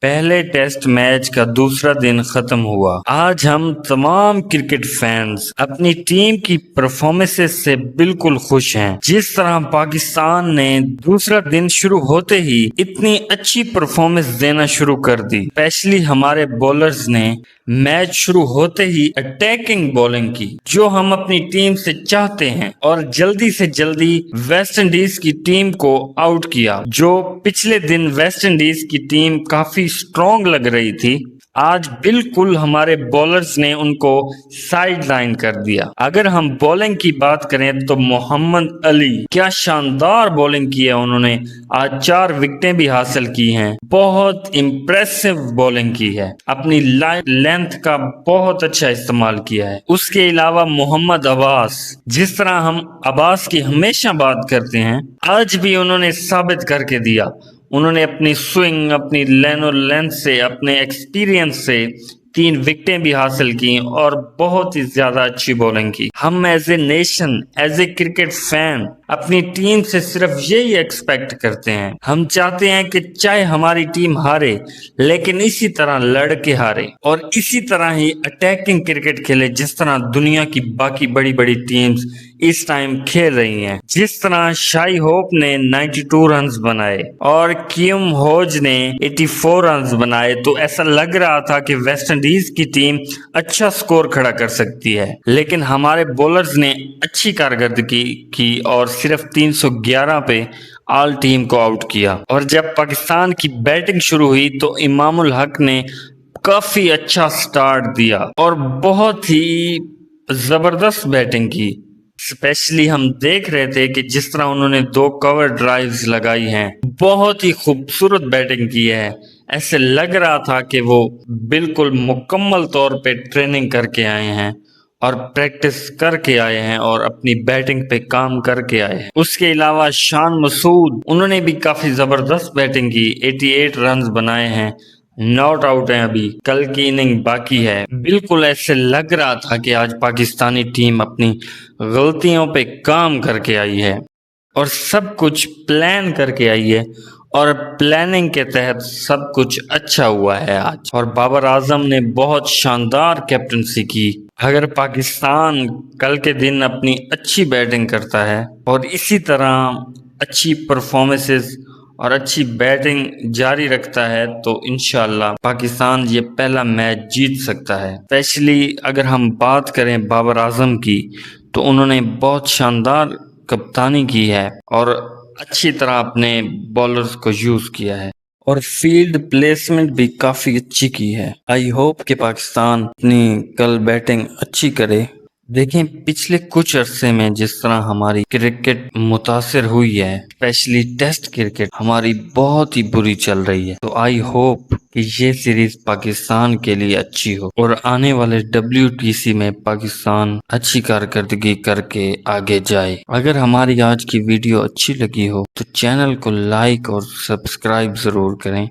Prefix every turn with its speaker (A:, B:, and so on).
A: پہلے test match کا دوسرا دن ختم ہوا۔ آج ہم تمام کرکٹ فینز اپنی ٹیم کی پرفارمنس سے بالکل خوش ہیں۔ جس طرح پاکستان نے دوسرا دن شروع ہوتے ہی اتنی اچھی پرفارمنس دینا شروع کر دی، اسپیشلی ہمارے بولرز نے میچ شروع ہوتے ہی اٹیکنگ بولنگ کی، جو ہم اپنی ٹیم سے چاہتے ہیں، اور جلدی سے جلدی ویسٹ انڈیز کی ٹیم کو آؤٹ کیا۔ جو پچھلے دن ویسٹ انڈیز کی ٹیم کافی سٹرونگ لگ رہی تھی، آج بالکل ہمارے بولرز نے ان کو سائیڈ لائن کر دیا۔ اگر ہم بولنگ کی بات کریں تو محمد علی کیا شاندار بولنگ کی ہے، انہوں نے آج 4 وکٹیں بھی حاصل کی ہیں، بہت امپریسو بولنگ کی ہے، اپنی لینتھ کا بہت اچھا استعمال کیا ہے۔ اس کے علاوہ محمد عباس، جس طرح ہم عباس کی ہمیشہ بات کرتے ہیں، آج بھی انہوں نے ثابت کر کے دیا۔ انہوں نے اپنی سوئنگ، اپنی لینتھ سے، اپنے ایکسپیرینس سے 3 وکٹیں بھی حاصل کی اور بہت ہی زیادہ اچھی بولنگ کی۔ ہم as a nation, as a cricket fan اپنی ٹیم سے صرف یہی ایکسپیکٹ کرتے ہیں، ہم چاہتے ہیں کہ چاہے ہماری ٹیم ہارے لیکن اسی طرح لڑ کے ہارے، اور اسی طرح ہی اٹیکنگ کرکٹ کھیلے جس طرح دنیا کی باقی بڑی بڑی ٹیمز اس ٹائم کھیل رہی ہیں۔ جس طرح شائی ہوپ نے 92 رنز بنائے اور کیم ہوج نے 84 رنز بنائے، تو ایسا لگ رہا تھا کہ ویسٹ انڈیز کی ٹیم اچھا سکور کھڑا کر سکتی ہے، لیکن ہمارے بولرز نے اچھی کارکردگی کی اور صرف 311 پہ آل ٹیم کو آؤٹ کیا۔ اور جب پاکستان کی بیٹنگ شروع ہوئی تو امام الحق نے کافی اچھا سٹارٹ دیا اور بہت ہی زبردست بیٹنگ کی۔ اسپیشلی ہم دیکھ رہے تھے کہ جس طرح انہوں نے 2 کور ڈرائیوز لگائی ہیں، بہت ہی خوبصورت بیٹنگ کی ہے۔ ایسے لگ رہا تھا کہ وہ بالکل مکمل طور پہ ٹریننگ کر کے آئے ہیں اور پریکٹس کر کے آئے ہیں اور اپنی بیٹنگ پہ کام کر کے آئے ہیں۔ اس کے علاوہ شان مسعود، انہوں نے بھی کافی زبردست بیٹنگ کی، 88 رنز بنائے ہیں، ناٹ آؤٹ ہیں، ابھی کل کی اننگ باقی ہے۔ بالکل ایسے لگ رہا تھا کہ آج پاکستانی ٹیم اپنی غلطیوں پہ کام کر کے آئی ہے اور سب کچھ پلان کر کے آئی ہے، اور پلاننگ کے تحت سب کچھ اچھا ہوا ہے آج۔ اور بابر اعظم نے بہت شاندار کیپٹنسی کی۔ اگر پاکستان کل کے دن اپنی اچھی بیٹنگ کرتا ہے اور اسی طرح اچھی پرفارمنسز اور اچھی بیٹنگ جاری رکھتا ہے تو انشاءاللہ پاکستان یہ پہلا میچ جیت سکتا ہے۔ اسپیشلی اگر ہم بات کریں بابر اعظم کی، تو انہوں نے بہت شاندار کپتانی کی ہے اور اچھی طرح اپنے بالرز کو یوز کیا ہے، اور فیلڈ پلیسمنٹ بھی کافی اچھی کی ہے۔ آئی ہوپ کہ پاکستان اپنی کل بیٹنگ اچھی کرے۔ دیکھیں پچھلے کچھ عرصے میں جس طرح ہماری کرکٹ متاثر ہوئی ہے، اسپیشلی ٹیسٹ کرکٹ ہماری بہت ہی بری چل رہی ہے، تو آئی ہوپ کہ یہ سیریز پاکستان کے لیے اچھی ہو اور آنے والے WTC میں پاکستان اچھی کارکردگی کر کے آگے جائے۔ اگر ہماری آج کی ویڈیو اچھی لگی ہو تو چینل کو لائک اور سبسکرائب ضرور کریں۔